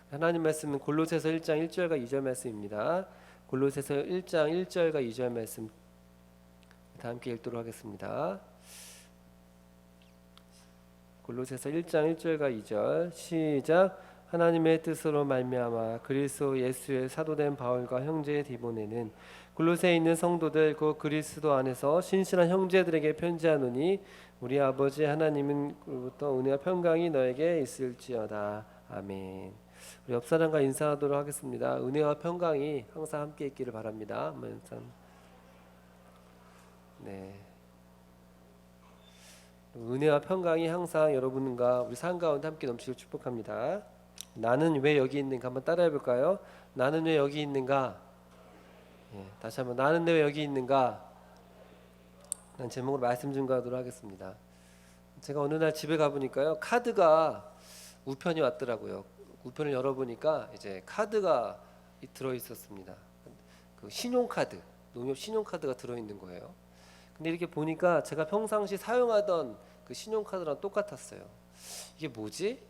하나님 말씀은 골로새서 1장 1절과 2절 말씀입니다. 골로새서 1장 1절과 2절 말씀 다 함께 읽도록 하겠습니다. 골로새서 1장 1절과 2절 시작. 하나님의 뜻으로 말미암아 그리스도 예수의 사도된 바울과 형제 디모데는 골로새에 있는 성도들 곧 그리스도 안에서 신실한 형제들에게 편지하노니 우리 아버지 하나님은로부터 은혜와 평강이 너에게 있을지어다. 아멘. 우리 옆 사람과 인사하도록 하겠습니다. 은혜와 평강이 항상 함께 있기를 바랍니다. 네. 은혜와 평강이 항상 여러분과 우리 삶 가운데 함께 넘치길 축복합니다. 나는 왜 여기 있는가 한번 따라해 볼까요? 나는 왜 여기 있는가? 다시 한번 나는 왜 여기 있는가? 라는 제목으로 말씀 증거하도록 하겠습니다. 제가 어느 날 집에 가보니까요, 카드가 우편이 왔더라고요. 우편을 열어보니까 이제 카드가 들어 있었습니다. 그 신용카드, 농협 신용카드가 들어 있는 거예요. 근데 이렇게 보니까 제가 평상시 사용하던 그 신용카드랑 똑같았어요. 이게 뭐지?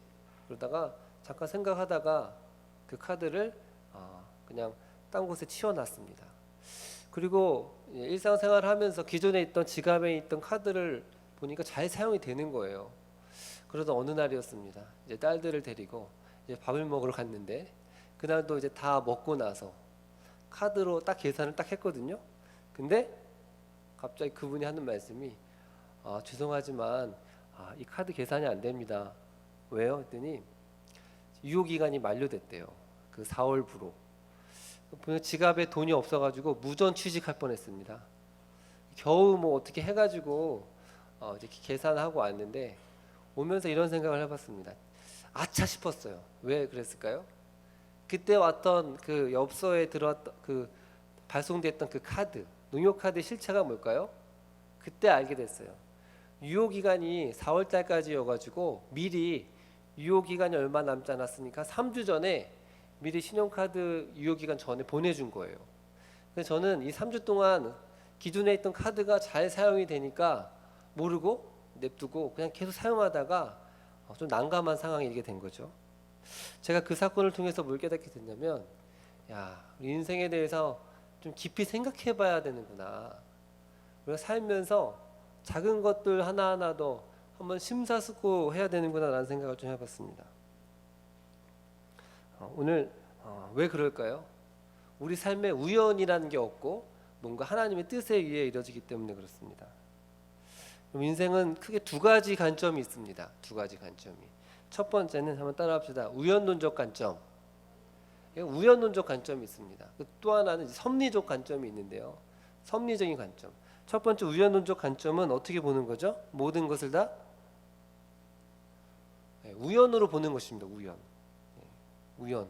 그러다가 잠깐 생각하다가 그 카드를 그냥 딴 곳에 치워놨습니다. 그리고 일상생활을 하면서 기존에 있던 지갑에 있던 카드를 보니까 잘 사용이 되는 거예요. 그러던 어느 날이었습니다. 이제 딸들을 데리고 이제 밥을 먹으러 갔는데 그날도 이제 다 먹고 나서 카드로 딱 계산을 딱 했거든요. 근데 갑자기 그분이 하는 말씀이 죄송하지만 이 카드 계산이 안 됩니다. 왜요? 했더니 유효기간이 만료됐대요. 그 4월부로. 지갑에 돈이 없어가지고 무전 취직할 뻔했습니다. 겨우 뭐 어떻게 해가지고 이제 계산하고 왔는데 오면서 이런 생각을 해봤습니다. 아차 싶었어요. 왜 그랬을까요? 그때 왔던 그 엽서에 들어왔던 그 발송됐던 그 카드, 농협카드 실체가 뭘까요? 그때 알게 됐어요. 유효기간이 4월달까지여가지고 미리 유효기간이 얼마 남지 않았으니까 3주 전에 미리 신용카드 유효기간 전에 보내준 거예요. 그래서 저는 이 3주 동안 기존에 있던 카드가 잘 사용이 되니까 모르고 냅두고 그냥 계속 사용하다가 좀 난감한 상황이 이렇게 된 거죠. 제가 그 사건을 통해서 뭘 깨닫게 됐냐면, 우리 인생에 대해서 좀 깊이 생각해 봐야 되는구나. 우리가 살면서 작은 것들 하나하나도 한번 심사숙고해야 되는구나 라는 생각을 좀 해봤습니다. 오늘 왜 그럴까요? 우리 삶에 우연이라는 게 없고 뭔가 하나님의 뜻에 의해 이루어지기 때문에 그렇습니다. 인생은 크게 두 가지 관점이 있습니다. 두 가지 관점이. 첫 번째는 한번 따라합시다. 우연론적 관점. 우연론적 관점이 있습니다. 또 하나는 섭리적 관점이 있는데요. 섭리적인 관점. 첫 번째 우연론적 관점은 어떻게 보는 거죠? 모든 것을 다 우연으로 보는 것입니다. 우연.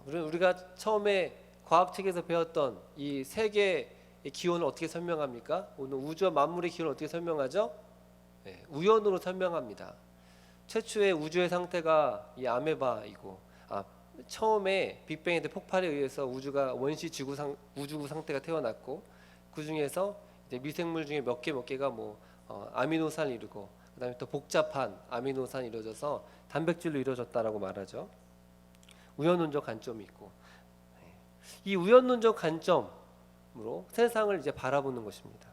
우리가 처음에 과학책에서 배웠던 이 세계의 기원을 어떻게 설명합니까? 오늘 우주와 만물의 기원을 어떻게 설명하죠? 우연으로 설명합니다. 최초의 우주의 상태가 이 아메바이고, 처음에 빅뱅의 폭발에 의해서 우주가 원시 우주구 상태가 태어났고, 그 중에서 이제 미생물 중에 몇 개가 아미노산을 이루고, 그다음에 또 복잡한 아미노산이 이루어져서 단백질로 이루어졌다라고 말하죠. 우연론적 관점이 있고, 이 우연론적 관점으로 세상을 이제 바라보는 것입니다.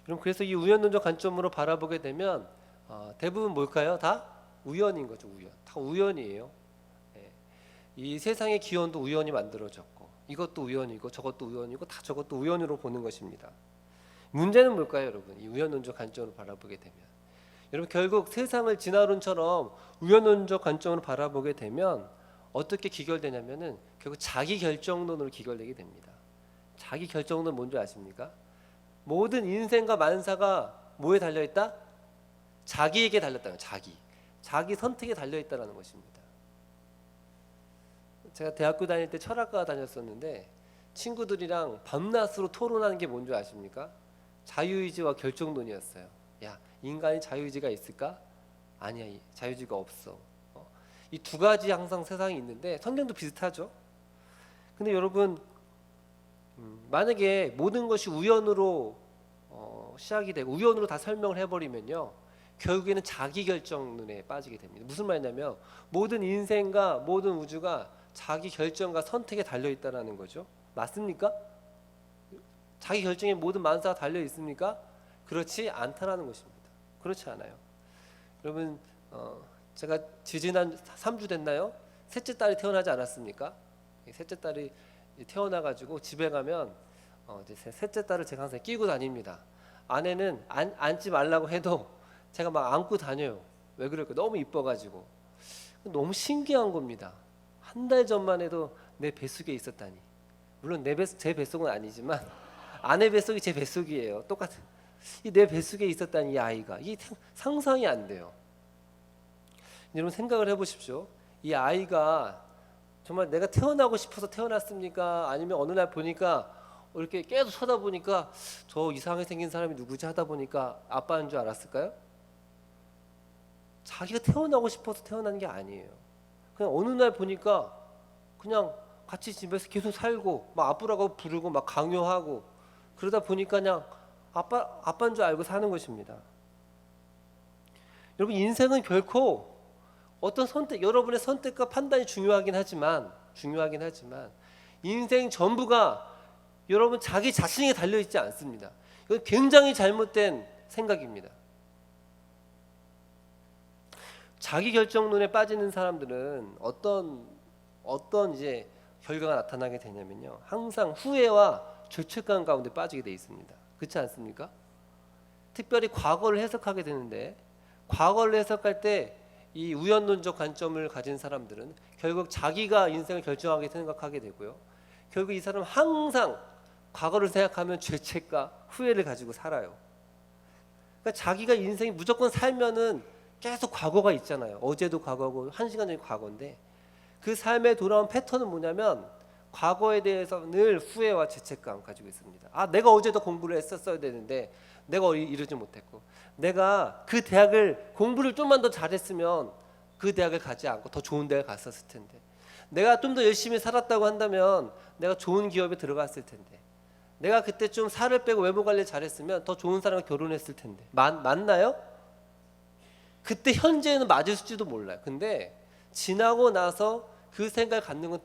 그럼 그래서 이 우연론적 관점으로 바라보게 되면 대부분 뭘까요? 다 우연인 거죠. 다 우연이에요. 이 세상의 기원도 우연히 만들어졌고, 이것도 우연이고 저것도 우연이고 다 저것도 우연으로 보는 것입니다. 문제는 뭘까요, 여러분? 이 우연론적 관점으로 바라보게 되면, 여러분 결국 세상을 진화론처럼 우연론적 관점으로 바라보게 되면 어떻게 기결되냐면은 결국 자기 결정론으로 기결되게 됩니다. 자기 결정론 뭔지 아십니까? 모든 인생과 만사가 뭐에 달려 있다? 자기에게 달렸다는 자기 선택에 달려 있다라는 것입니다. 제가 대학교 다닐 때 철학과 다녔었는데 친구들이랑 밤낮으로 토론하는 게 뭔지 아십니까? 자유의지와 결정론이었어요. 인간이 자유의지가 있을까? 아니야, 자유의지가 없어. 이 두 가지 항상 세상에 있는데 성경도 비슷하죠. 근데 여러분 만약에 모든 것이 우연으로 시작이 되고 우연으로 다 설명을 해버리면요, 결국에는 자기 결정론에 빠지게 됩니다. 무슨 말이냐면 모든 인생과 모든 우주가 자기 결정과 선택에 달려 있다라는 거죠. 맞습니까? 자기 결정에 모든 만사가 달려 있습니까? 그렇지 않다라는 것입니다. 그렇지 않아요. 여러분, 제가 지지난 3주 됐나요? 셋째 딸이 태어나지 않았습니까? 셋째 딸이 태어나가지고 집에 가면 이제 셋째 딸을 제가 항상 끼고 다닙니다. 아내는 앉지 말라고 해도 제가 막 안고 다녀요. 왜 그럴까? 너무 이뻐가지고. 너무 신기한 겁니다. 한 달 전만 해도 내 뱃속에 있었다니. 물론 제 뱃속은 아니지만 아내 뱃속이 제 뱃속이에요. 똑같은. 내 뱃속에 있었다니, 이 아이가. 이게 상상이 안 돼요. 여러분 생각을 해보십시오. 이 아이가 정말 내가 태어나고 싶어서 태어났습니까? 아니면 어느 날 보니까 이렇게 계속 쳐다보니까 저 이상하게 생긴 사람이 누구지 하다 보니까 아빠인 줄 알았을까요? 자기가 태어나고 싶어서 태어난 게 아니에요. 그냥 어느 날 보니까 그냥 같이 집에서 계속 살고 막 아빠라고 부르고 막 강요하고 그러다 보니까 그냥 아빠인 줄 알고 사는 것입니다. 여러분, 인생은 결코 어떤 선택, 여러분의 선택과 판단이 중요하긴 하지만 인생 전부가 여러분 자기 자신에게 달려있지 않습니다. 이건 굉장히 잘못된 생각입니다. 자기 결정론에 빠지는 사람들은 어떤 이제 결과가 나타나게 되냐면요, 항상 후회와 죄책감 가운데 빠지게 돼 있습니다. 그렇지 않습니까? 특별히 과거를 해석하게 되는데, 과거를 해석할 때 이 우연론적 관점을 가진 사람들은 결국 자기가 인생을 결정하게 생각하게 되고요, 결국 이 사람은 항상 과거를 생각하면 죄책과 후회를 가지고 살아요. 그러니까 자기가 인생이 무조건 살면은 계속 과거가 있잖아요. 어제도 과거고 1시간 전이 과거인데, 그 삶에 돌아온 패턴은 뭐냐면 과거에 대해서 늘 후회와 죄책감 가지고 있습니다. 아, 내가 어제도 공부를 했었어야 되는데 내가 이러지 못했고, 내가 그 대학을 공부를 좀만 더 잘했으면 그 대학을 가지 않고 더 좋은 대학을 갔었을 텐데, 내가 좀 더 열심히 살았다고 한다면 내가 좋은 기업에 들어갔을 텐데, 내가 그때 좀 살을 빼고 외모 관리 잘했으면 더 좋은 사람과 결혼했을 텐데. 맞나요? 그때 현재는 맞을지도 몰라요. 근데 지나고 나서 그 생각을 갖는 건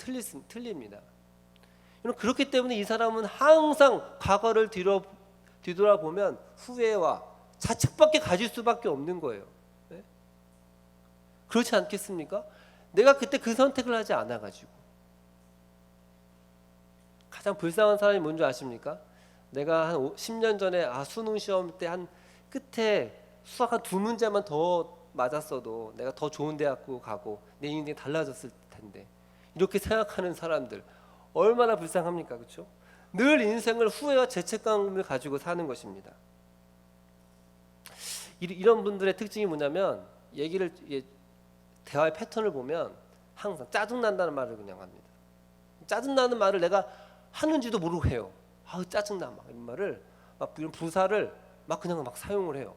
틀립니다. 그렇기 때문에 이 사람은 항상 과거를 뒤돌아보면 후회와 자책밖에 가질 수밖에 없는 거예요. 네? 그렇지 않겠습니까? 내가 그때 그 선택을 하지 않아가지고. 가장 불쌍한 사람이 뭔지 아십니까? 내가 한 10년 전에 수능 시험 때 한 끝에 수학 한 2문제만 더 맞았어도 내가 더 좋은 대학교 가고 내 인생이 달라졌을 텐데, 이렇게 생각하는 사람들 얼마나 불쌍합니까? 그렇죠? 늘 인생을 후회와 죄책감을 가지고 사는 것입니다. 이런 분들의 특징이 뭐냐면, 대화의 패턴을 보면 항상 짜증난다는 말을 그냥 합니다. 짜증나는 말을 내가 하는지도 모르고 해요. 아우 짜증나, 막 이런 말을, 막 이런 부사를 막 그냥 막 사용을 해요.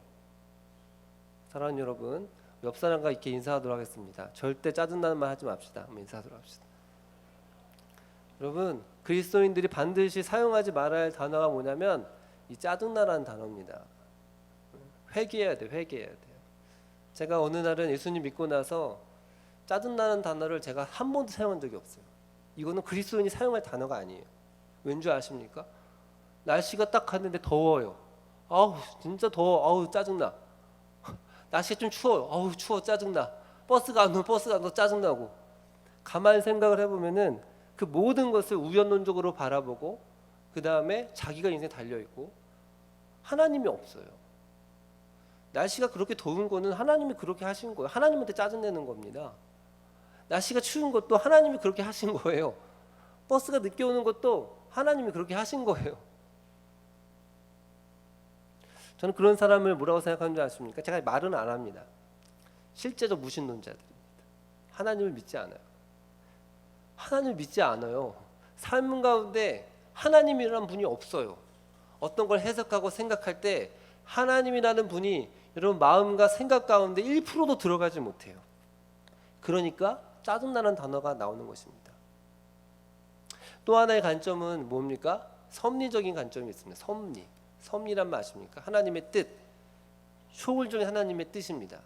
사랑하는 여러분, 옆 사람과 이렇게 인사하도록 하겠습니다. 절대 짜증나는 말 하지 맙시다. 한번 인사하도록 합시다. 여러분, 그리스도인들이 반드시 사용하지 말아야 할 단어가 뭐냐면 이 짜증나라는 단어입니다. 회개해야 돼요. 회개해야 돼요. 제가 어느 날은 예수님 믿고 나서 짜증나는 단어를 제가 한 번도 사용한 적이 없어요. 이거는 그리스도인이 사용할 단어가 아니에요. 왠지 아십니까? 날씨가 딱 갔는데 더워요. 아우 진짜 더워. 아우 짜증나. 날씨가 좀 추워요. 아우 추워, 짜증나. 버스가 안 오면 짜증나고. 가만히 생각을 해보면은 그 모든 것을 우연론적으로 바라보고 그 다음에 자기가 인생에 달려있고 하나님이 없어요. 날씨가 그렇게 더운 거는 하나님이 그렇게 하신 거예요. 하나님한테 짜증내는 겁니다. 날씨가 추운 것도 하나님이 그렇게 하신 거예요. 버스가 늦게 오는 것도 하나님이 그렇게 하신 거예요. 저는 그런 사람을 뭐라고 생각하는 줄 아십니까? 제가 말은 안 합니다. 실제적 무신론자들입니다. 하나님을 믿지 않아요. 하나님을 믿지 않아요. 삶 가운데 하나님이라는 분이 없어요. 어떤 걸 해석하고 생각할 때 하나님이라는 분이 여러분 마음과 생각 가운데 1%도 들어가지 못해요. 그러니까 짜증나는 단어가 나오는 것입니다. 또 하나의 관점은 뭡니까? 섭리적인 관점이 있습니다. 섭리란 말 아십니까? 하나님의 뜻, 소울 중에 하나님의 뜻입니다.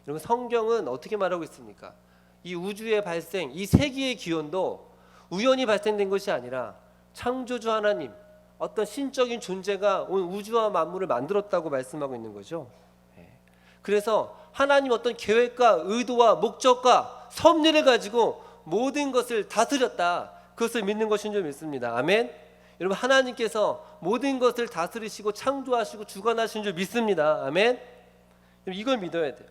여러분, 성경은 어떻게 말하고 있습니까? 이 우주의 발생, 이 세계의 기원도 우연히 발생된 것이 아니라 창조주 하나님, 어떤 신적인 존재가 온 우주와 만물을 만들었다고 말씀하고 있는 거죠. 그래서 하나님 어떤 계획과 의도와 목적과 섭리를 가지고 모든 것을 다스렸다, 그것을 믿는 것인 줄 믿습니다. 아멘. 여러분, 하나님께서 모든 것을 다스리시고 창조하시고 주관하신 줄 믿습니다. 아멘. 여러분, 이걸 믿어야 돼요.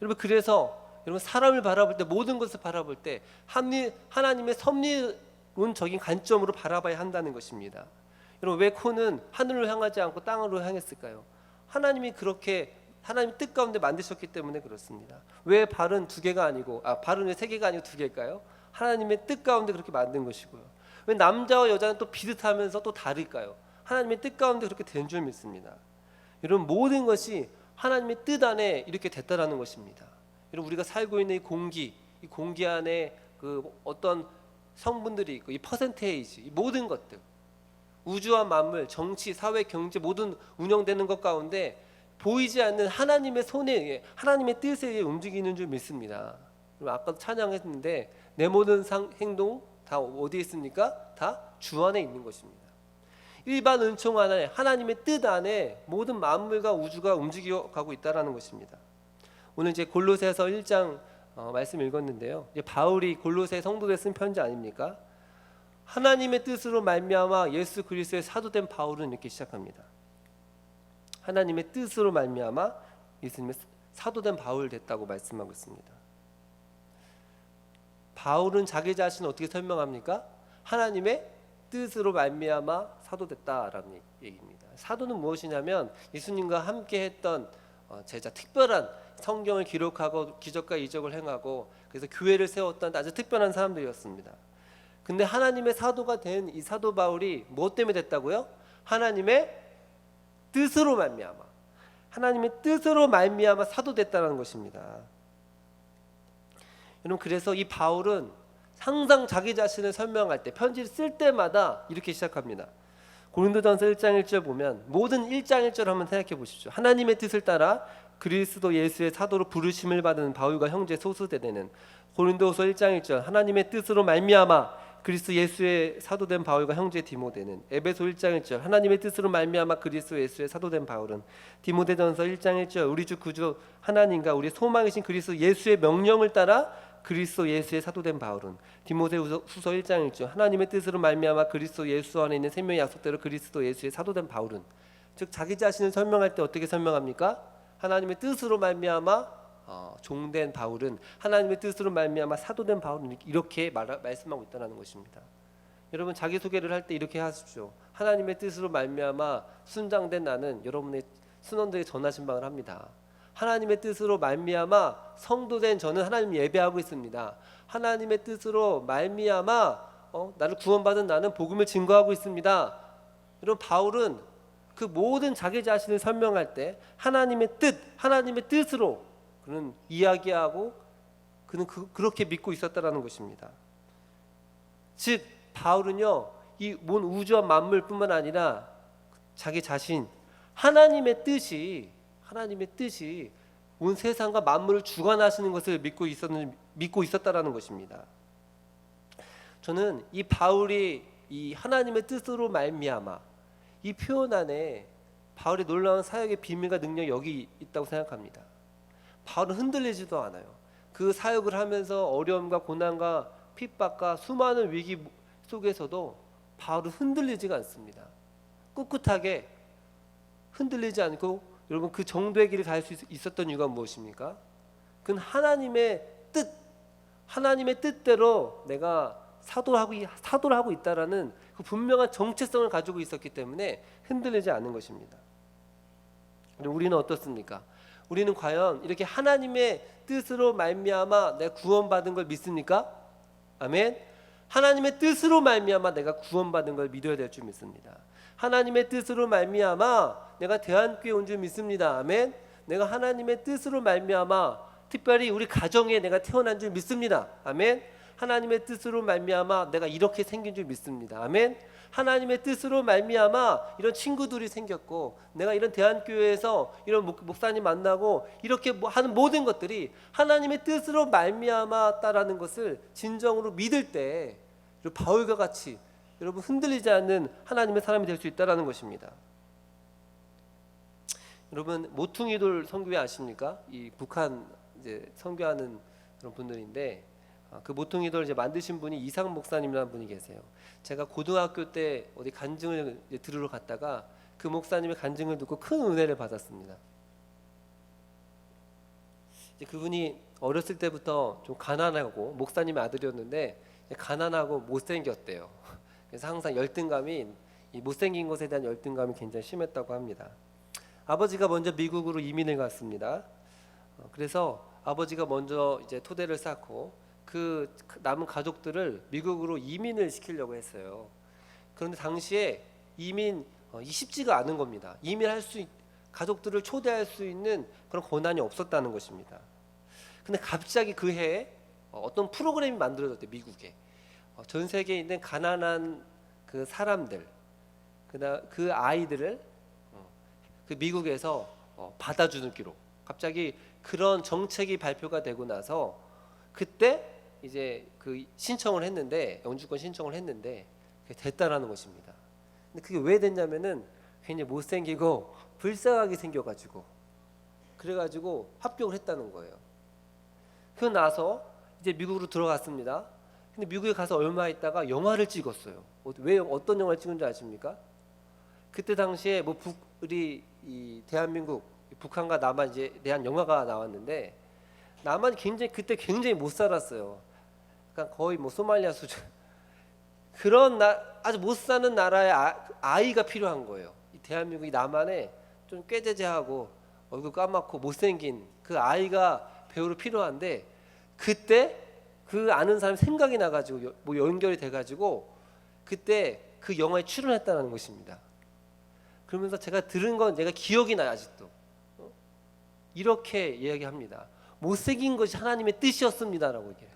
여러분, 그래서 여러분, 사람을 바라볼 때, 모든 것을 바라볼 때 하나님의 섭리론적인 관점으로 바라봐야 한다는 것입니다. 여러분, 왜 코는 하늘을 향하지 않고 땅으로 향했을까요? 하나님이 그렇게 하나님 뜻 가운데 만드셨기 때문에 그렇습니다. 왜 발은 두 개가 아니고 발은 왜 세 개가 아니고 두 개일까요? 하나님의 뜻 가운데 그렇게 만든 것이고요. 왜 남자와 여자는 또 비슷하면서 또 다를까요? 하나님의 뜻 가운데 그렇게 된 줄 믿습니다. 여러분, 모든 것이 하나님의 뜻 안에 이렇게 됐다라는 것입니다. 여러분, 우리가 살고 있는 이 공기 안에 그 어떤 성분들이 있고, 이 퍼센테이지, 이 모든 것들, 우주와 만물, 정치, 사회, 경제 모든 운영되는 것 가운데 보이지 않는 하나님의 손에 의해, 하나님의 뜻에 의해 움직이는 줄 믿습니다. 아까도 찬양했는데 내 모든 행동 다 어디에 있습니까? 다 주 안에 있는 것입니다. 일반 은총 안에, 하나님의 뜻 안에 모든 만물과 우주가 움직여가고 있다는 것입니다. 오늘 이제 골로새서 1장 말씀 읽었는데요. 이제 바울이 골로새 성도들 쓴 편지 아닙니까? 하나님의 뜻으로 말미암아 예수 그리스도의 사도된 바울은 이렇게 시작합니다. 하나님의 뜻으로 말미암아 예수님의 사도된 바울 됐다고 말씀하고 있습니다. 바울은 자기 자신을 어떻게 설명합니까? 하나님의 뜻으로 말미암아 사도됐다라는 얘기입니다. 사도는 무엇이냐면 예수님과 함께 했던 제자, 특별한 성경을 기록하고 기적과 이적을 행하고 그래서 교회를 세웠던 아주 특별한 사람들이었습니다. 근데 하나님의 사도가 된 이 사도 바울이 무엇 때문에 됐다고요? 하나님의 뜻으로 말미암아, 하나님의 뜻으로 말미암아 사도됐다는 것입니다. 여러분, 그래서 이 바울은 항상 자기 자신을 설명할 때, 편지를 쓸 때마다 이렇게 시작합니다. 고린도전서 1장 1절 보면, 모든 1장 1절 한번 생각해 보십시오. 하나님의 뜻을 따라 그리스도 예수의 사도로 부르심을 받은 바울과 형제 소수대대는, 고린도서 1장 1절 하나님의 뜻으로 말미암아 그리스도 예수의 사도된 바울과 형제 디모데는, 에베소 1장 1절 하나님의 뜻으로 말미암아 그리스도 예수의 사도된 바울은, 디모데전서 1장 1절 우리 주 구주 하나님과 우리 소망이신 그리스도 예수의 명령을 따라 그리스도 예수의 사도된 바울은, 디모데후서 1장 1절 하나님의 뜻으로 말미암아 그리스도 예수 안에 있는 생명의 약속대로 그리스도 예수의 사도된 바울은. 즉, 자기 자신을 설명할 때 어떻게 설명합니까? 하나님의 뜻으로 말미암아 종된 바울은, 하나님의 뜻으로 말미암아 사도된 바울은, 이렇게 말씀하고 있다는 것입니다. 여러분, 자기소개를 할 때 이렇게 하십시오. 하나님의 뜻으로 말미암아 순장된 나는 여러분의 순원들에게 전하신 바를 합니다. 하나님의 뜻으로 말미암아 성도된 저는 하나님 예배하고 있습니다. 하나님의 뜻으로 말미암아 나를 구원받은 나는 복음을 증거하고 있습니다. 여러분, 바울은 그 모든 자기 자신을 설명할 때 하나님의 뜻으로 그는 이야기하고 그는 그렇게 믿고 있었다라는 것입니다. 즉, 바울은요, 이 온 우주와 만물뿐만 아니라 자기 자신, 하나님의 뜻이 온 세상과 만물을 주관하시는 것을 믿고 있었다라는 것입니다. 저는 이 바울이 이 하나님의 뜻으로 말미암아 이 표현 안에 바울의 놀라운 사역의 비밀과 능력이 여기 있다고 생각합니다. 바울은 흔들리지도 않아요. 그 사역을 하면서 어려움과 고난과 핍박과 수많은 위기 속에서도 바울은 흔들리지가 않습니다. 꿋꿋하게 흔들리지 않고, 여러분, 그 정도의 길을 갈 수 있었던 이유가 무엇입니까? 그건 하나님의 뜻대로 내가 사도를 하고 있다라는 그 분명한 정체성을 가지고 있었기 때문에 흔들리지 않는 것입니다. 우리는 어떻습니까? 우리는 과연 이렇게 하나님의 뜻으로 말미암아 내가 구원받은 걸 믿습니까? 아멘. 하나님의 뜻으로 말미암아 내가 구원받은 걸 믿어야 될 줄 믿습니다. 하나님의 뜻으로 말미암아 내가 대한교회 온 줄 믿습니다. 아멘. 내가 하나님의 뜻으로 말미암아 특별히 우리 가정에 내가 태어난 줄 믿습니다. 아멘. 하나님의 뜻으로 말미암아 내가 이렇게 생긴 줄 믿습니다. 아멘. 하나님의 뜻으로 말미암아 이런 친구들이 생겼고, 내가 이런 대한교회에서 이런 목사님 만나고 이렇게 하는 모든 것들이 하나님의 뜻으로 말미암았다라는 것을 진정으로 믿을 때 바울과 같이 여러분 흔들리지 않는 하나님의 사람이 될 수 있다라는 것입니다. 여러분 모퉁이돌 선교회 아십니까? 이 북한 이제 선교하는 그런 분들인데, 그 모퉁이돌 이제 만드신 분이 이상 목사님이라는 분이 계세요. 제가 고등학교 때 어디 간증을 들으러 갔다가 그 목사님의 간증을 듣고 큰 은혜를 받았습니다. 이제 그분이 어렸을 때부터 좀 가난하고, 목사님의 아들이었는데 가난하고 못생겼대요. 그래서 항상 열등감이, 이 못생긴 것에 대한 열등감이 굉장히 심했다고 합니다. 아버지가 먼저 미국으로 이민을 갔습니다. 그래서 아버지가 먼저 이제 토대를 쌓고 그 남은 가족들을 미국으로 이민을 시키려고 했어요. 그런데 당시에 이민이 쉽지가 않은 겁니다. 이민할 수, 가족들을 초대할 수 있는 그런 권한이 없었다는 것입니다. 근데 갑자기 그 해에 어떤 프로그램이 만들어졌대요. 미국에 전 세계에 있는 가난한 그 사람들, 그 아이들을 그 미국에서 받아주는 기로, 갑자기 그런 정책이 발표가 되고 나서 그때 이제 그 신청을 했는데, 영주권 신청을 했는데 그게 됐다라는 것입니다. 근데 그게 왜 됐냐면은 굉장히 못생기고 불쌍하게 생겨가지고, 그래가지고 합격을 했다는 거예요. 그 나서 이제 미국으로 들어갔습니다. 근데 미국에 가서 얼마 있다가 영화를 찍었어요. 왜, 어떤 영화를 찍은 줄 아십니까? 그때 당시에 우리 이 대한민국, 북한과 남한 이제 대한 영화가 나왔는데, 남한이 그때 굉장히 못 살았어요. 그러니까 거의 소말리아 수준. 그런 아주 못 사는 나라의 아이가 필요한 거예요. 이 대한민국이 남한에 좀 꾀재재하고 얼굴 까맣고 못생긴 그 아이가 배우로 필요한데, 그때 그 아는 사람 생각이 나가지고 연결이 돼가지고 그때 그 영화에 출연했다는 것입니다. 그러면서 제가 들은 건 제가 기억이 나요. 아직도 이렇게 이야기합니다. 못생긴 것이 하나님의 뜻이었습니다라고 얘기해요.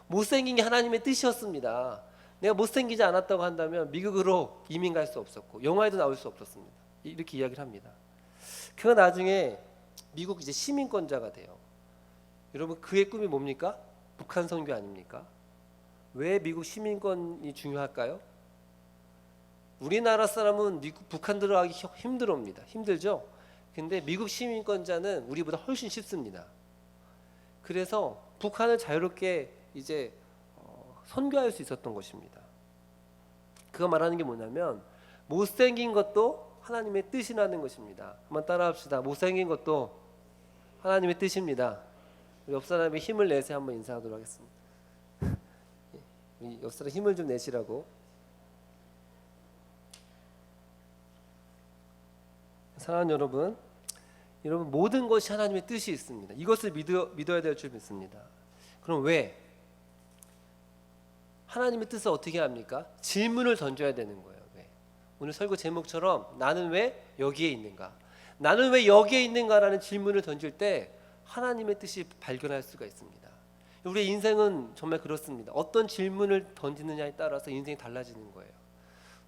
못생긴 게 하나님의 뜻이었습니다. 내가 못생기지 않았다고 한다면 미국으로 이민 갈 수 없었고 영화에도 나올 수 없었습니다. 이렇게 이야기를 합니다. 그가 나중에 미국 이제 시민권자가 돼요. 여러분 그의 꿈이 뭡니까? 북한 선교 아닙니까? 왜 미국 시민권이 중요할까요? 우리나라 사람은 북한 들어가기 힘들죠. 근데 미국 시민권자는 우리보다 훨씬 쉽습니다. 그래서 북한을 자유롭게 이제 선교할 수 있었던 것입니다. 그가 말하는 게 뭐냐면, 못생긴 것도 하나님의 뜻이라는 것입니다. 한번 따라합시다. 못생긴 것도 하나님의 뜻입니다. 옆 사람이 힘을 내서 한번 인사하도록 하겠습니다. 옆 사람 힘을 좀 내시라고. 사랑하는 여러분, 모든 것이 하나님의 뜻이 있습니다. 이것을 믿어야 될 줄 믿습니다. 그럼 왜? 하나님의 뜻을 어떻게 합니까? 질문을 던져야 되는 거예요. 왜? 오늘 설교 제목처럼 나는 왜 여기에 있는가? 나는 왜 여기에 있는가라는 질문을 던질 때 하나님의 뜻이 발견할 수가 있습니다. 우리의 인생은 정말 그렇습니다. 어떤 질문을 던지느냐에 따라서 인생이 달라지는 거예요.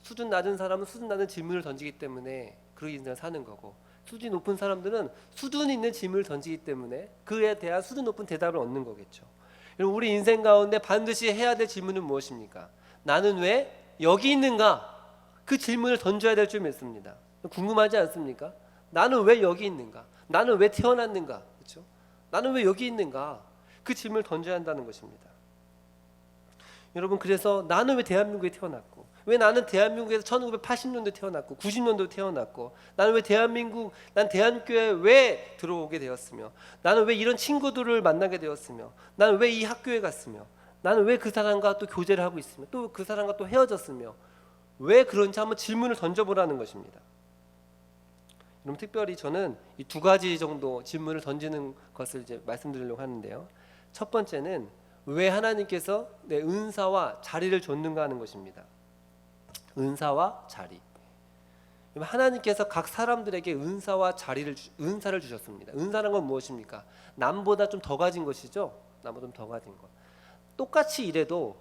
수준 낮은 사람은 수준 낮은 질문을 던지기 때문에 그 인생을 사는 거고, 수준이 높은 사람들은 수준 있는 질문을 던지기 때문에 그에 대한 수준 높은 대답을 얻는 거겠죠. 우리 인생 가운데 반드시 해야 될 질문은 무엇입니까? 나는 왜 여기 있는가? 그 질문을 던져야 될 줄 믿습니다. 궁금하지 않습니까? 나는 왜 여기 있는가? 나는 왜 태어났는가? 그렇죠? 나는 왜 여기 있는가? 그 질문을 던져야 한다는 것입니다. 여러분, 그래서 나는 왜 대한민국에 태어났고, 왜 나는 대한민국에서 1980년도에 태어났고 90년도에 태어났고, 나는 왜 난 대한교회에 왜 들어오게 되었으며, 나는 왜 이런 친구들을 만나게 되었으며, 나는 왜 이 학교에 갔으며, 나는 왜 그 사람과 또 교제를 하고 있으며, 또 그 사람과 또 헤어졌으며, 왜 그런지 한번 질문을 던져보라는 것입니다. 그럼 특별히 저는 이 두 가지 정도 질문을 던지는 것을 이제 말씀드리려고 하는데요. 첫 번째는 왜 하나님께서 내 은사와 자리를 줬는가 하는 것입니다. 은사와 자리. 하나님께서 각 사람들에게 은사와 은사를 주셨습니다. 은사란 건 무엇입니까? 남보다 좀 더 가진 것이죠. 남보다 좀 더 가진 것. 똑같이 일해도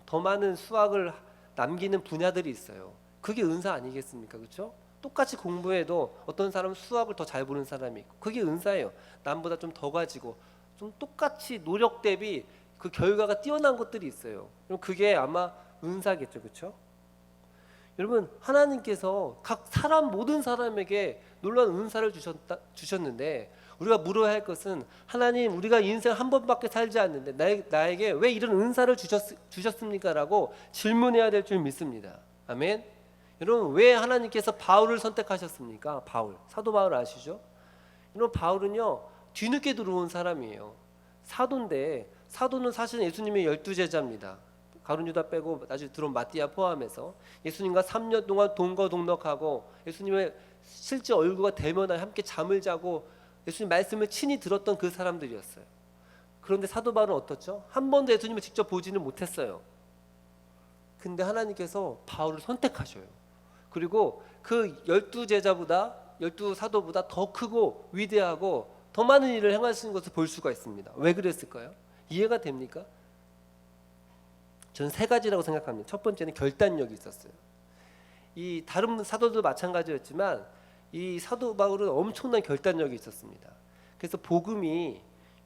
더 많은 수확을 남기는 분야들이 있어요. 그게 은사 아니겠습니까? 그렇죠? 똑같이 공부해도 어떤 사람은 수학을 더 잘 보는 사람이 있고 그게 은사예요. 남보다 좀 더 가지고 좀 똑같이 노력 대비 그 결과가 뛰어난 것들이 있어요. 그럼 그게 아마 은사겠죠. 그렇죠? 여러분 하나님께서 각 사람 모든 사람에게 놀라운 은사를 주셨는데 우리가 물어야 할 것은 하나님 우리가 인생 한 번밖에 살지 않는데 나에게 왜 이런 은사를 주셨습니까? 라고 질문해야 될 줄 믿습니다. 아멘. 여러분 왜 하나님께서 바울을 선택하셨습니까? 사도 바울 아시죠? 여러분 바울은요 뒤늦게 들어온 사람이에요. 사도인데 사도는 사실 예수님의 12제자입니다. 가룟 유다 빼고 나중에 들어온 마띠아 포함해서 예수님과 3년 동안 동거동락하고 예수님의 실제 얼굴과 대면하여 함께 잠을 자고 예수님 말씀을 친히 들었던 그 사람들이었어요. 그런데 사도 바울은 어떻죠? 한 번도 예수님을 직접 보지는 못했어요. 근데 하나님께서 바울을 선택하셔요. 그리고 그 12제자보다 12사도보다 더 크고 위대하고 더 많은 일을 행하시는 것을 볼 수가 있습니다. 왜 그랬을까요? 이해가 됩니까? 저는 세 가지라고 생각합니다. 첫 번째는 결단력이 있었어요. 이 다른 사도도 마찬가지였지만 이 사도 바울은 엄청난 결단력이 있었습니다. 그래서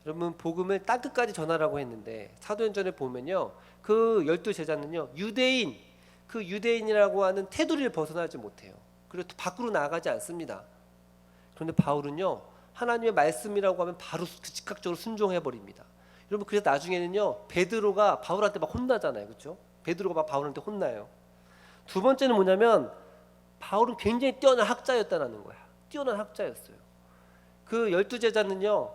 여러분 복음을 땅끝까지 전하라고 했는데 사도행전에 보면요 그 12제자는요 그 유대인이라고 하는 테두리를 벗어나지 못해요. 그리고 밖으로 나가지 않습니다. 그런데 바울은요 하나님의 말씀이라고 하면 바로 즉각적으로 순종해 버립니다. 여러분 그래서 나중에는요 베드로가 바울한테 막 혼나잖아요. 그렇죠? 베드로가 막 바울한테 혼나요. 두 번째는 뭐냐면 바울은 굉장히 뛰어난 학자였다는 거야. 뛰어난 학자였어요. 그 12제자는요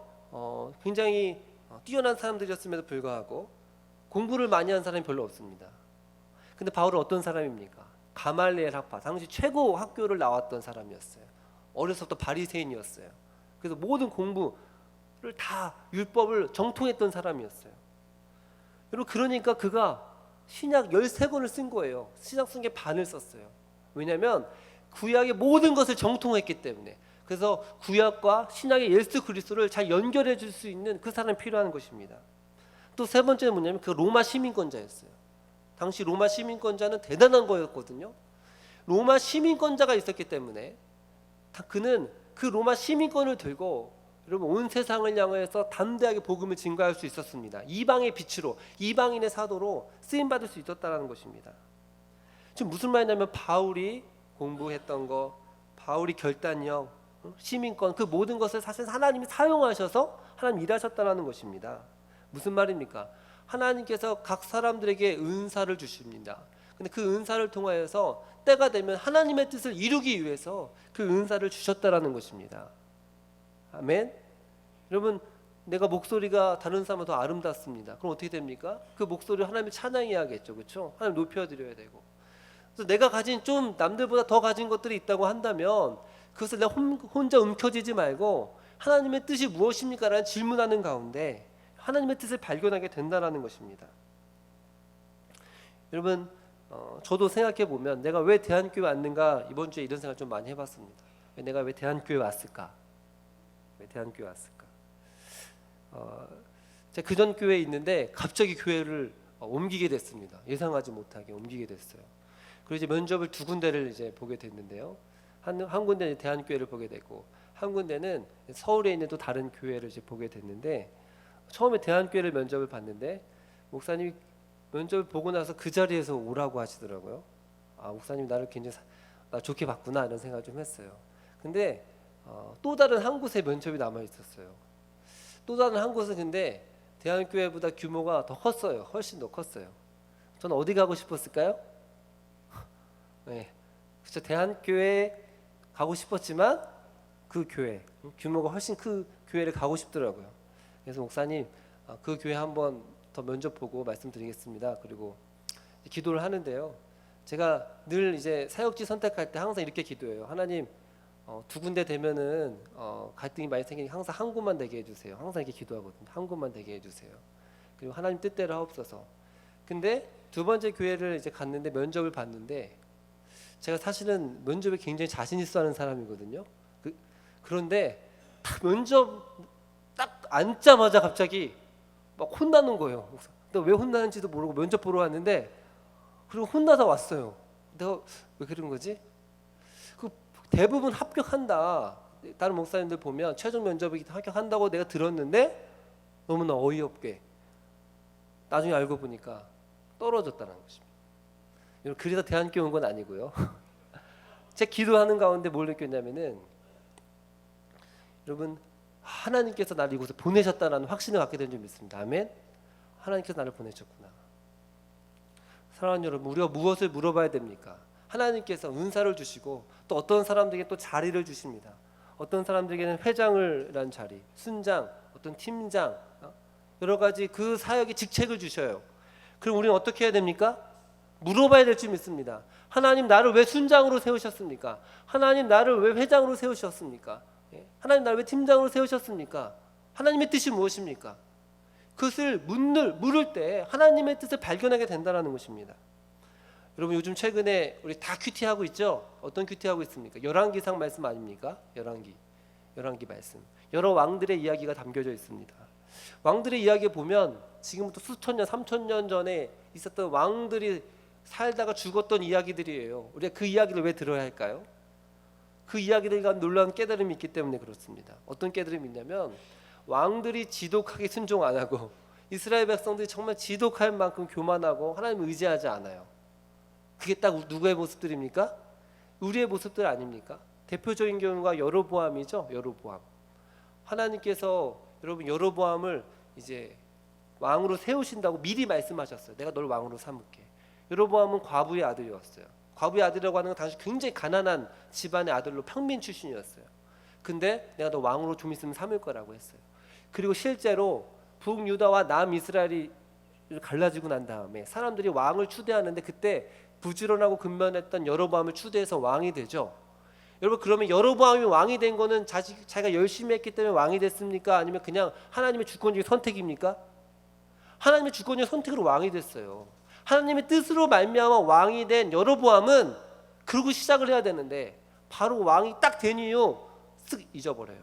굉장히 뛰어난 사람들이었음에도 불구하고 공부를 많이 한 사람이 별로 없습니다. 근데 바울은 어떤 사람입니까? 가말리엘 학파, 당시 최고 학교를 나왔던 사람이었어요. 어려서부터 바리새인이었어요. 그래서 모든 공부를 다 율법을 정통했던 사람이었어요. 여러분 그러니까 그가 신약 13권을 쓴 거예요. 신약 쓴 게 반을 썼어요. 왜냐하면 구약의 모든 것을 정통했기 때문에. 그래서 구약과 신약의 예수 그리스도를 잘 연결해 줄 수 있는 그 사람이 필요한 것입니다. 또 세 번째는 뭐냐면 그 로마 시민권자였어요. 당시 로마 시민권자는 대단한 거였거든요. 로마 시민권자가 있었기 때문에 그는 그 로마 시민권을 들고 여러분 온 세상을 향해서 담대하게 복음을 증거할 수 있었습니다. 이방의 빛으로, 이방인의 사도로 쓰임 받을 수 있었다는 것입니다. 지금 무슨 말이냐면 바울이 공부했던 거, 바울이 결단력, 시민권 그 모든 것을 사실 하나님이 사용하셔서 하나님 일하셨다는 것입니다. 무슨 말입니까? 하나님께서 각 사람들에게 은사를 주십니다. 근데 그 은사를 통하여서 때가 되면 하나님의 뜻을 이루기 위해서 그 은사를 주셨다라는 것입니다. 아멘. 여러분 내가 목소리가 다른 사람보다 더 아름답습니다. 그럼 어떻게 됩니까? 그 목소리를 하나님을 찬양해야겠죠. 그렇죠? 하나님 높여드려야 되고. 그래서 내가 가진 좀 남들보다 더 가진 것들이 있다고 한다면 그것을 내가 혼자 움켜쥐지 말고 하나님의 뜻이 무엇입니까? 라는 질문하는 가운데 하나님의 뜻을 발견하게 된다는 것입니다. 여러분 저도 생각해 보면 내가 왜 대한교회 왔는가 이번 주에 이런 생각 좀 많이 해봤습니다. 내가 왜 대한교회 왔을까? 왜 대한교회 왔을까? 제가 그전 교회에 있는데 갑자기 교회를 옮기게 됐습니다. 예상하지 못하게 옮기게 됐어요. 그리고 이제 면접을 두 군데를 이제 보게 됐는데요. 한 군데는 대한교회를 보게 됐고 한 군데는 서울에 있는 또 다른 교회를 이제 보게 됐는데 처음에 대한교회를 면접을 봤는데 목사님이 면접을 보고 나서 그 자리에서 오라고 하시더라고요. 아 목사님 나를 굉장히 나 좋게 봤구나 이런 생각을 좀 했어요. 근데 또 다른 한 곳에 면접이 남아 있었어요. 또 다른 한 곳은 근데 대한교회보다 규모가 더 컸어요. 훨씬 더 컸어요. 저는 어디 가고 싶었을까요? 네, 그렇죠. 대한교회 가고 싶었지만 그 교회 규모가 훨씬 큰 교회를 가고 싶더라고요. 그래서 목사님 그 교회 한번 더 면접 보고 말씀드리겠습니다. 그리고 기도를 하는데요. 제가 늘 이제 사역지 선택할 때 항상 이렇게 기도해요. 하나님 두 군데 되면은 갈등이 많이 생기니 항상 한 곳만 되게 해주세요. 항상 이렇게 기도하거든요. 한 곳만 되게 해주세요. 그리고 하나님 뜻대로 하옵소서. 근데 두 번째 교회를 이제 갔는데 면접을 봤는데 제가 사실은 면접에 굉장히 자신 있어 하는 사람이거든요. 그런데 딱 면접 딱 앉자마자 갑자기 막 혼나는 거예요. 너 왜 혼나는지도 모르고 면접 보러 왔는데 그리고 혼나다 왔어요. 내가 왜 그런 거지? 그 대부분 합격한다. 다른 목사님들 보면 최종 면접에 합격한다고 내가 들었는데 너무나 어이없게 나중에 알고 보니까 떨어졌다는 것입니다. 여러분, 그래서 대안교회 온 건 아니고요. 제 기도하는 가운데 뭘 느꼈냐면은 여러분, 하나님께서 나를 이곳에 보내셨다는 확신을 갖게 된 줄 믿습니다. 아멘. 하나님께서 나를 보내셨구나. 사랑하는 여러분, 우리가 무엇을 물어봐야 됩니까? 하나님께서 은사를 주시고 또 어떤 사람들에게 또 자리를 주십니다. 어떤 사람들에게는 회장이라는 자리, 순장, 어떤 팀장, 여러 가지 그 사역의 직책을 주셔요. 그럼 우리는 어떻게 해야 됩니까? 물어봐야 될 줄 믿습니다. 하나님, 나를 왜 순장으로 세우셨습니까? 하나님, 나를 왜 회장으로 세우셨습니까? 하나님, 나를 왜 팀장으로 세우셨습니까? 하나님의 뜻이 무엇입니까? 그것을 물을 때 하나님의 뜻을 발견하게 된다는 것입니다. 여러분, 요즘 최근에 우리 다 큐티하고 있죠? 어떤 큐티하고 있습니까? 열왕기상 말씀 아닙니까? 열왕기 말씀. 여러 왕들의 이야기가 담겨져 있습니다. 왕들의 이야기에 보면 지금부터 수천 년, 3,000년 전에 있었던 왕들이 살다가 죽었던 이야기들이에요. 우리가 그 이야기를 왜 들어야 할까요? 그 이야기들과 놀라운 깨달음이 있기 때문에 그렇습니다. 어떤 깨달음이 있냐면 왕들이 지독하게 순종 안 하고 이스라엘 백성들이 정말 지독할 만큼 교만하고 하나님을 의지하지 않아요. 그게 딱 누구의 모습들입니까? 우리의 모습들 아닙니까? 대표적인 경우가 여로보암이죠. 여로보암. 하나님께서 여러분 여로보암을 이제 왕으로 세우신다고 미리 말씀하셨어요. 내가 널 왕으로 삼을게. 여로보암은 과부의 아들이었어요. 과부의 아들이라고 하는 건 당시 굉장히 가난한 집안의 아들로 평민 출신이었어요. 근데 내가 너 왕으로 좀 있으면 삼을 거라고 했어요. 그리고 실제로 북유다와 남이스라엘이 갈라지고 난 다음에 사람들이 왕을 추대하는데 그때 부지런하고 근면했던 여로보암을 추대해서 왕이 되죠. 여러분, 그러면 여로보암이 왕이 된 거는 자기가 열심히 했기 때문에 왕이 됐습니까? 아니면 그냥 하나님의 주권적인 선택입니까? 하나님의 주권적인 선택으로 왕이 됐어요. 하나님의 뜻으로 말미암아 왕이 된 여로보암은 그러고 시작을 해야 되는데 바로 왕이 딱 된 이후 쓱 잊어버려요.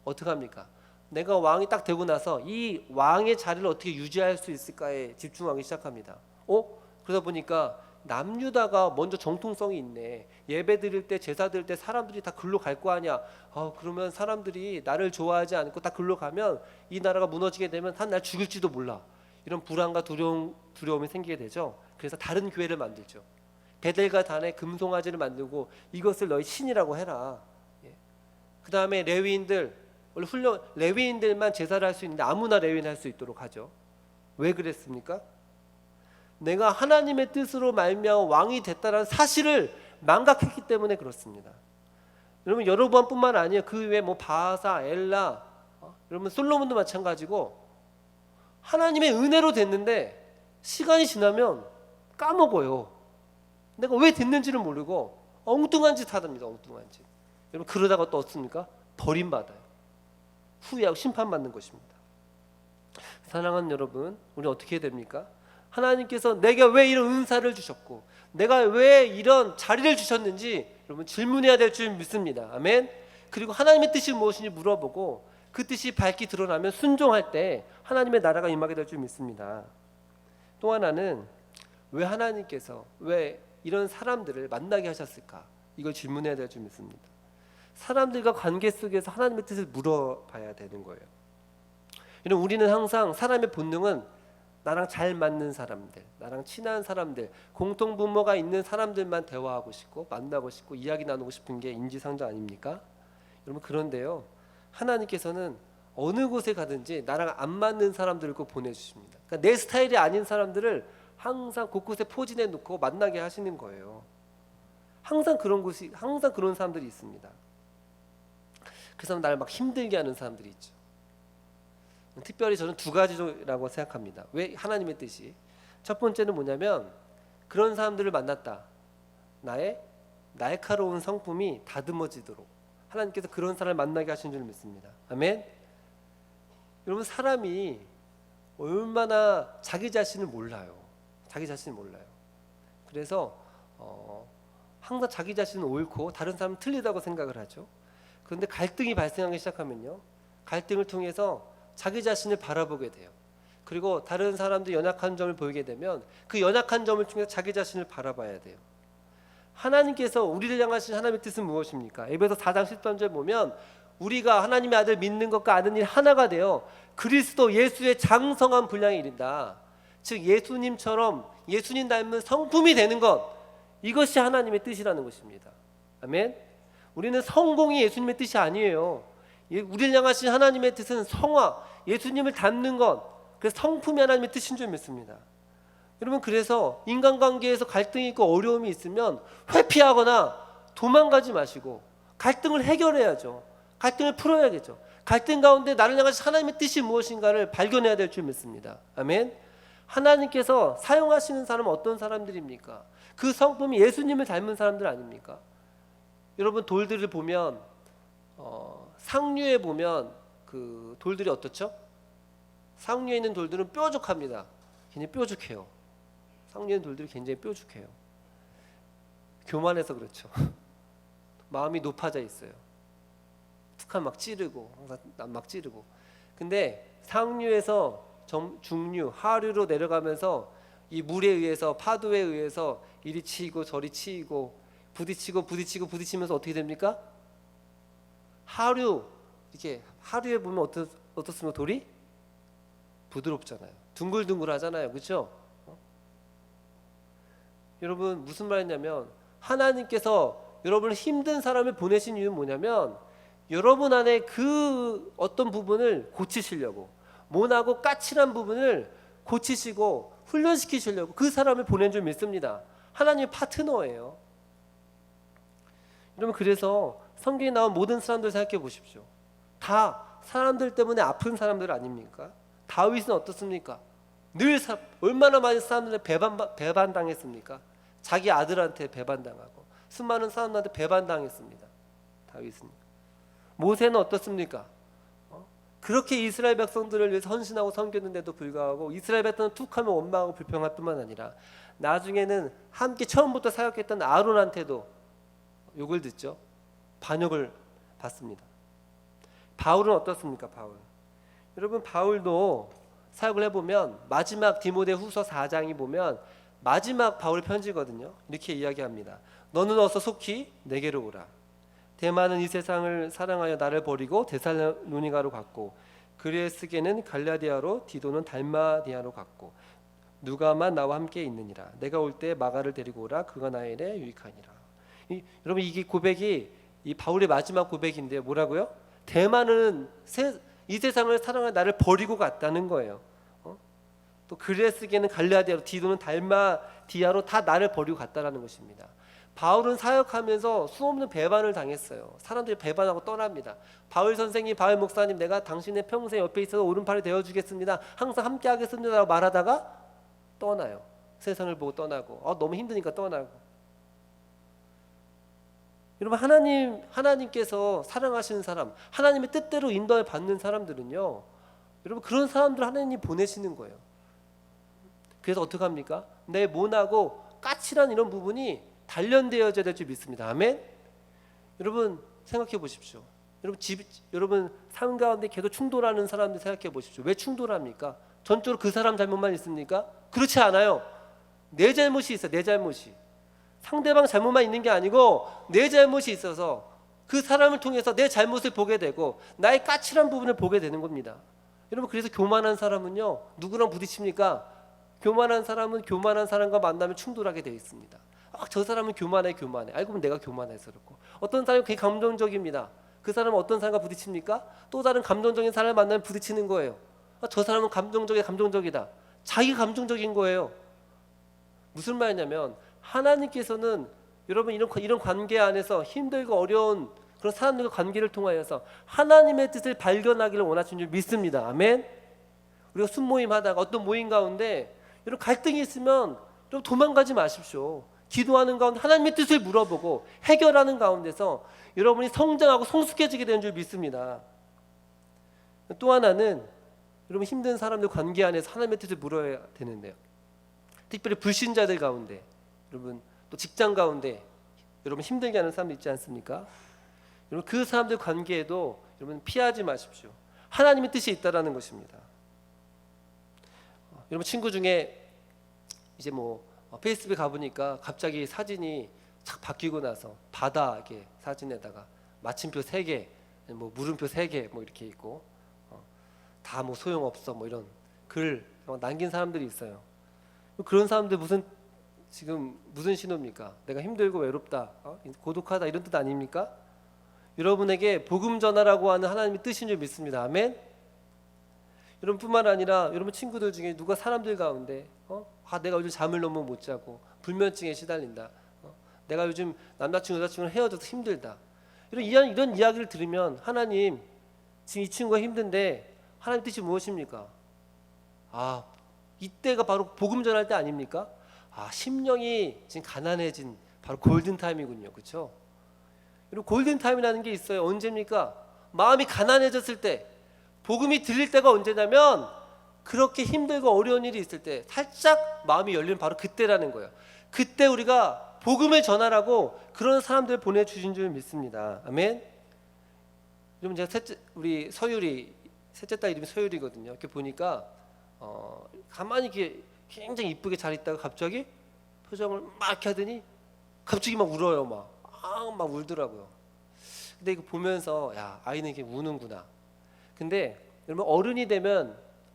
어떡합니까? 내가 왕이 딱 되고 나서 이 왕의 자리를 어떻게 유지할 수 있을까에 집중하기 시작합니다. 그러다 보니까 남유다가 먼저 정통성이 있네. 예배 드릴 때, 제사 드릴 때 사람들이 다 글로 갈 거 아니야. 그러면 사람들이 나를 좋아하지 않고 다 글로 가면 이 나라가 무너지게 되면 한 날 죽일지도 몰라. 이런 불안과 두려움이 생기게 되죠. 그래서 다른 교회를 만들죠. 베델과 단에 금송아지를 만들고 이것을 너희 신이라고 해라. 그 다음에 레위인들, 원래 레위인들만 제사를 할 수 있는데 아무나 레위인 할 수 있도록 하죠. 왜 그랬습니까? 내가 하나님의 뜻으로 말미암아 왕이 됐다는 사실을 망각했기 때문에 그렇습니다. 여러분, 여로보암뿐만 아니에요. 그 외에 뭐 바하사, 엘라, 여러분 솔로몬도 마찬가지고 하나님의 은혜로 됐는데 시간이 지나면 까먹어요. 내가 왜 됐는지를 모르고 엉뚱한 짓 하답니다. 엉뚱한 짓. 여러분, 그러다가 또 어떻습니까? 버림받아요. 후회하고 심판받는 것입니다. 사랑하는 여러분, 우리 어떻게 해야 됩니까? 하나님께서 내가 왜 이런 은사를 주셨고 내가 왜 이런 자리를 주셨는지 여러분 질문해야 될 줄 믿습니다. 아멘. 그리고 하나님의 뜻이 무엇인지 물어보고 그 뜻이 밝히 드러나면 순종할 때 하나님의 나라가 임하게 될 줄 믿습니다. 또 하나는 왜 하나님께서 왜 이런 사람들을 만나게 하셨을까? 이걸 질문해야 될 줄 믿습니다. 사람들과 관계 속에서 하나님의 뜻을 물어봐야 되는 거예요. 여러분, 우리는 항상 사람의 본능은 나랑 잘 맞는 사람들, 나랑 친한 사람들, 공통 분모가 있는 사람들만 대화하고 싶고 만나고 싶고 이야기 나누고 싶은 게 인지상정 아닙니까? 여러분, 그런데요, 하나님께서는 어느 곳에 가든지 나랑 안 맞는 사람들을 꼭 보내주십니다. 그러니까 내 스타일이 아닌 사람들을 항상 곳곳에 포진해 놓고 만나게 하시는 거예요. 항상 그런 사람들이 있습니다. 그래서 나를 막 힘들게 하는 사람들이 있죠. 특별히 저는 두 가지라고 생각합니다. 왜? 하나님의 뜻이. 첫 번째는 뭐냐면 그런 사람들을 만났다. 나의 날카로운 성품이 다듬어지도록 하나님께서 그런 사람을 만나게 하신 줄 믿습니다. 아멘. 여러분, 사람이 얼마나 자기 자신을 몰라요. 그래서 항상 자기 자신은 옳고 다른 사람은 틀리다고 생각을 하죠. 그런데 갈등이 발생하기 시작하면요, 갈등을 통해서 자기 자신을 바라보게 돼요. 그리고 다른 사람들이 연약한 점을 보이게 되면 그 연약한 점을 통해서 자기 자신을 바라봐야 돼요. 하나님께서 우리를 향하신 하나님의 뜻은 무엇입니까? 에베소 4장 13절 보면 우리가 하나님의 아들 믿는 것과 아는 일 하나가 되어 그리스도 예수의 장성한 분량에 이른다. 즉 예수님처럼 예수님 닮은 성품이 되는 것, 이것이 하나님의 뜻이라는 것입니다. 아멘. 우리는 성공이 예수님의 뜻이 아니에요. 우리를 향하신 하나님의 뜻은 성화, 예수님을 닮는 것, 그래서 성품이 하나님의 뜻인 줄 믿습니다. 여러분, 그래서 인간관계에서 갈등이 있고 어려움이 있으면 회피하거나 도망가지 마시고 갈등을 해결해야죠. 갈등을 풀어야겠죠. 갈등 가운데 나를 향하신 하나님의 뜻이 무엇인가를 발견해야 될 줄 믿습니다. 아멘. 하나님께서 사용하시는 사람은 어떤 사람들입니까? 그 성품이 예수님을 닮은 사람들 아닙니까? 여러분, 돌들을 보면 상류에 보면 그 돌들이 어떻죠? 상류에 있는 돌들은 뾰족합니다. 굉장히 뾰족해요. 상류에 있는 돌들이 굉장히 뾰족해요. 교만해서 그렇죠. 마음이 높아져 있어요. 툭하면 막 찌르고, 항상 막 찌르고. 근데 상류에서 중류, 하류로 내려가면서 이 물에 의해서, 파도에 의해서 이리 치이고 저리 치이고 부딪히면서 어떻게 됩니까? 이렇게 하류에 보면 어떻습니까? 돌이 부드럽잖아요. 둥글둥글하잖아요. 그렇죠? 여러분, 무슨 말이냐면 하나님께서 여러분을 힘든 사람을 보내신 이유는 뭐냐면 여러분 안에 그 어떤 부분을 고치시려고, 모나고 까칠한 부분을 고치시고 훈련시키시려고 그 사람을 보낸 줄 믿습니다. 하나님의 파트너예요. 여러분, 그래서 성경에 나온 모든 사람들 생각해 보십시오. 다 사람들 때문에 아픈 사람들 아닙니까? 다윗은 어떻습니까? 늘 얼마나 많은 사람들한테 배반당했습니까? 자기 아들한테 배반당하고 수많은 사람들한테 배반당했습니다. 다윗은. 모세는 어떻습니까? 그렇게 이스라엘 백성들을 위해서 헌신하고 섬겼는데도 불구하고 이스라엘 백성은 툭하면 원망하고 불평할 뿐만 아니라 나중에는 함께 처음부터 사역했던 아론한테도 욕을 듣죠. 반역을 받습니다. 바울은 어떻습니까? 여러분, 바울도 사역을 해보면 마지막 디모데후서 4장이 보면 마지막 바울 편지거든요. 이렇게 이야기합니다. 너는 어서 속히 내게로 오라. 대만은 이 세상을 사랑하여 나를 버리고 데살로니가로 갔고 그레스게는 갈라디아로 디도는 달마디아로 갔고 누가만 나와 함께 있느니라. 내가 올 때 마가를 데리고 오라. 그가 나의 일에 유익하니라. 여러분, 이게 고백이 이 바울의 마지막 고백인데요. 뭐라고요? 대만은 이 세상을 사랑하여 나를 버리고 갔다는 거예요. 또 그레스게는 갈라디아로, 디도는 달마디아로 다 나를 버리고 갔다라는 것입니다. 바울은 사역하면서 수없는 배반을 당했어요. 사람들이 배반하고 떠납니다. 바울 선생님, 바울 목사님, 내가 당신의 평생 옆에 있어서 오른팔이 되어주겠습니다. 항상 함께 하겠습니다 라고 말하다가 떠나요. 세상을 보고 떠나고 너무 힘드니까 떠나고. 여러분, 하나님께서 사랑하시는 사람, 하나님의 뜻대로 인도를 받는 사람들은요, 여러분, 그런 사람들 하나님이 보내시는 거예요. 그래서 어떻게 합니까? 내 모나고 까칠한 이런 부분이 단련되어져야 될 줄 믿습니다. 아멘. 여러분, 생각해 보십시오. 여러분 삶 가운데 계속 충돌하는 사람들 생각해 보십시오. 왜 충돌합니까? 전적으로 그 사람 잘못만 있습니까? 그렇지 않아요. 내 잘못이 있어요. 내 잘못이. 상대방 잘못만 있는 게 아니고 내 잘못이 있어서 그 사람을 통해서 내 잘못을 보게 되고 나의 까칠한 부분을 보게 되는 겁니다. 여러분, 그래서 교만한 사람은요, 누구랑 부딪힙니까? 교만한 사람은 교만한 사람과 만나면 충돌하게 되어 있습니다. 저 사람은 교만해. 알고 보면 내가 교만해서 그렇고. 어떤 사람은 굉장히 감정적입니다. 그 사람은 어떤 사람과 부딪힙니까? 또 다른 감정적인 사람을 만나면 부딪히는 거예요. 저 사람은 감정적이다. 자기 감정적인 거예요. 무슨 말이냐면 하나님께서는 여러분 이런 관계 안에서 힘들고 어려운 그런 사람들과 관계를 통하여서 하나님의 뜻을 발견하기를 원하시는 줄 믿습니다. 아멘. 우리가 순모임 하다가 어떤 모임 가운데 여러분 갈등이 있으면 좀 도망가지 마십시오. 기도하는 가운데 하나님의 뜻을 물어보고 해결하는 가운데서 여러분이 성장하고 성숙해지게 되는 줄 믿습니다. 또 하나는 여러분 힘든 사람들 관계 안에서 하나님의 뜻을 물어야 되는데요. 특별히 불신자들 가운데, 여러분 또 직장 가운데 여러분 힘들게 하는 사람들 있지 않습니까? 여러분 그 사람들 관계에도 여러분 피하지 마십시오. 하나님의 뜻이 있다라는 것입니다. 여러분 친구 중에 이제 페이스북에 가보니까 갑자기 사진이 착 바뀌고 나서 바다 이렇게 사진에다가 마침표 3개, 물음표 3개 이렇게 있고 다 소용없어 이런 글 남긴 사람들이 있어요. 그런 사람들 지금 무슨 신호입니까? 내가 힘들고 외롭다, 고독하다 이런 뜻 아닙니까? 여러분에게 복음 전하라고 하는 하나님의 뜻인 줄 믿습니다. 아멘. 여러분뿐만 아니라 여러분 친구들 중에 누가 사람들 가운데 내가 요즘 잠을 너무 못 자고 불면증에 시달린다, 내가 요즘 남자친구 여자친구랑 헤어져서 힘들다, 이런 이야기를 들으면 하나님 지금 이 친구가 힘든데 하나님 뜻이 무엇입니까? 이때가 바로 복음 전할 때 아닙니까? 심령이 지금 가난해진 바로 골든타임이군요. 그렇죠? 여러분 골든타임이라는 게 있어요. 언제입니까? 마음이 가난해졌을 때, 복음이 들릴 때가 언제냐면 그렇게 힘들고 어려운 일이 있을 때 살짝 마음이 열리는 바로 그때라는 거예요. 그때 우리가 복음을 전하라고 그런 사람들을 보내주신 줄 믿습니다. 아멘. 여러분 제가 우리 서율이 셋째 딸 이름이 서율이거든요. 이렇게 보니까 가만히 이렇게 굉장히 이쁘게 잘 있다가 갑자기 표정을 막 이렇게 하더니 갑자기 막 울어요. 막 울더라고요. 근데 이거 보면서 아이는 이렇게 우는구나. 근데 여러분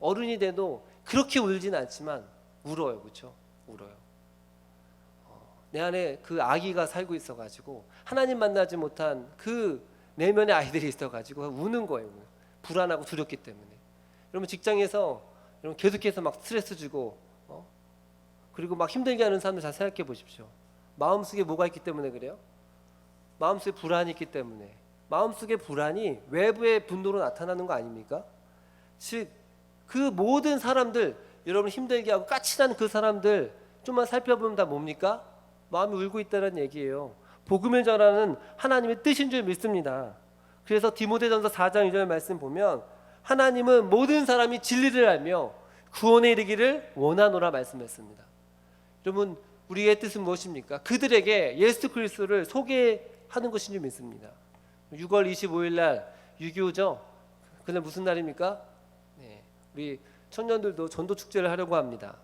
어른이 돼도 그렇게 울지는 않지만 울어요. 그렇죠? 울어요. 내 안에 그 아기가 살고 있어가지고 하나님 만나지 못한 그 내면의 아이들이 있어가지고 우는 거예요. 불안하고 두렵기 때문에. 여러분 직장에서 여러분 계속해서 막 스트레스 주고 그리고 막 힘들게 하는 사람들 잘 생각해 보십시오. 마음속에 뭐가 있기 때문에 그래요? 마음속에 불안이 있기 때문에. 마음속의 불안이 외부의 분노로 나타나는 거 아닙니까? 즉 그 모든 사람들, 여러분 힘들게 하고 까칠한 그 사람들 좀만 살펴보면 다 뭡니까? 마음이 울고 있다는 얘기예요. 복음을 전하는 하나님의 뜻인 줄 믿습니다. 그래서 디모데전서 4장 2절 말씀 보면 하나님은 모든 사람이 진리를 알며 구원에 이르기를 원하노라 말씀했습니다. 여러분 우리의 뜻은 무엇입니까? 그들에게 예수 그리스도를 소개하는 것인 줄 믿습니다. 6월 25일 날 6.25죠. 그날 무슨 날입니까? 우리 청년들도 전도 축제를 하려고 합니다.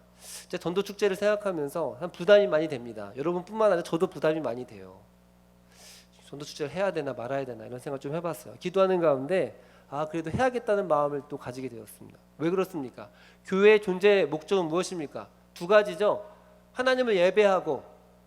제가 전도 축제를 생각하면서 한 부담이 많이 됩니다. 여러분뿐만 아니라 저도 부담이 많이 돼요. 전도 축제를 해야 되나 말아야 되나 이런 생각 좀 해봤어요. 기도하는 가운데 그래도 해야겠다는 마음을 또 가지게 되었습니다. 왜 그렇습니까? 교회의 존재의 목적은 무엇입니까? 2가지죠. 하나님을 예배하고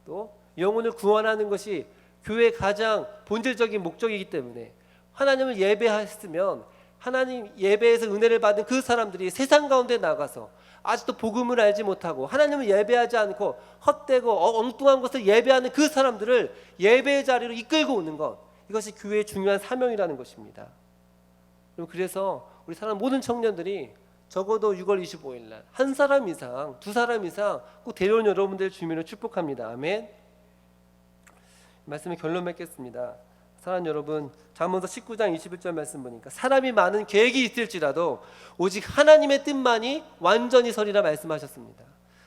또 영혼을 구원하는 것이 교회의 가장 본질적인 목적이기 때문에 하나님을 예배했으면 하나님 예배에서 은혜를 받은 그 사람들이 세상 가운데 나가서 아직도 복음을 알지 못하고 하나님을 예배하지 않고 헛되고 엉뚱한 것을 예배하는 그 사람들을 예배의 자리로 이끌고 오는 것, 이것이 교회의 중요한 사명이라는 것입니다. 그래서 우리 사람 모든 청년들이 적어도 6월 25일 날 한 사람 이상, 2사람 이상 꼭 데려온 여러분들 주민을 축복합니다. 아멘. 말씀의 결론 맺겠습니다. 사랑하는 여러분, 잠언서 19장 21절 말씀 보니까 사람이 많은 계획이 있을지라도 오직 하나님의 뜻만이 완전히 서리라 말씀하셨습니다.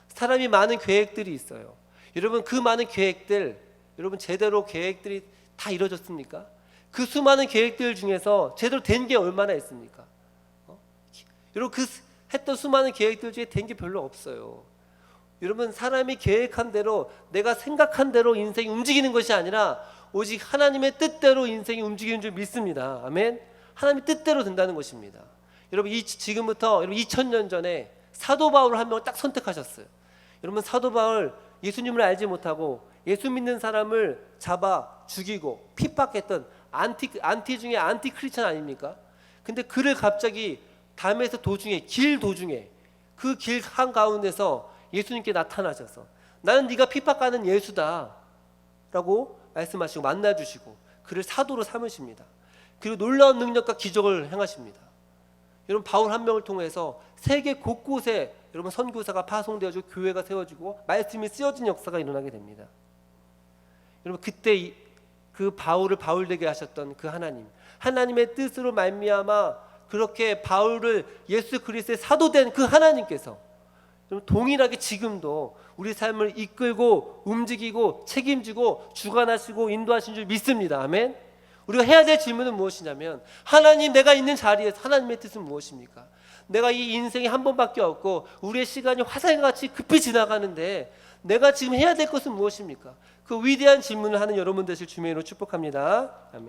사람이 많은 계획들이 있어요. 여러분 그 많은 계획들, 여러분 제대로 계획들이 다 이루어졌습니까? 그 수많은 계획들 중에서 제대로 된 게 얼마나 있습니까? 여러분 그 했던 수많은 계획들 중에 된 게 별로 없어요. 여러분 사람이 계획한 대로, 내가 생각한 대로 인생이 움직이는 것이 아니라 오직 하나님의 뜻대로 인생이 움직이는 줄 믿습니다. 아멘. 하나님의 뜻대로 된다는 것입니다. 여러분 지금부터 여러분 2000년 전에 사도 바울을 한 명 딱 선택하셨어요. 여러분 사도 바울 예수님을 알지 못하고 예수 믿는 사람을 잡아 죽이고 핍박했던 안티 중에 안티 크리스천 아닙니까? 근데 그를 갑자기 담에서 길 도중에 그 길 한가운데서 예수님께 나타나셔서 나는 네가 핍박하는 예수다 라고 말씀하시고 만나주시고 그를 사도로 삼으십니다. 그리고 놀라운 능력과 기적을 행하십니다. 여러분 바울 한 명을 통해서 세계 곳곳에 여러분 선교사가 파송되어지고 교회가 세워지고 말씀이 쓰여진 역사가 일어나게 됩니다. 여러분 그때 그 바울을 바울되게 하셨던 그 하나님의 뜻으로 말미암아 그렇게 바울을 예수 그리스도의 사도된 그 하나님께서 동일하게 지금도 우리 삶을 이끌고 움직이고 책임지고 주관하시고 인도하신 줄 믿습니다. 아멘. 우리가 해야 될 질문은 무엇이냐면 하나님 내가 있는 자리에서 하나님의 뜻은 무엇입니까? 내가 이 인생이 한 번밖에 없고 우리의 시간이 화살같이 급히 지나가는데 내가 지금 해야 될 것은 무엇입니까? 그 위대한 질문을 하는 여러분 되실 주님의 이름으로 축복합니다. 아멘.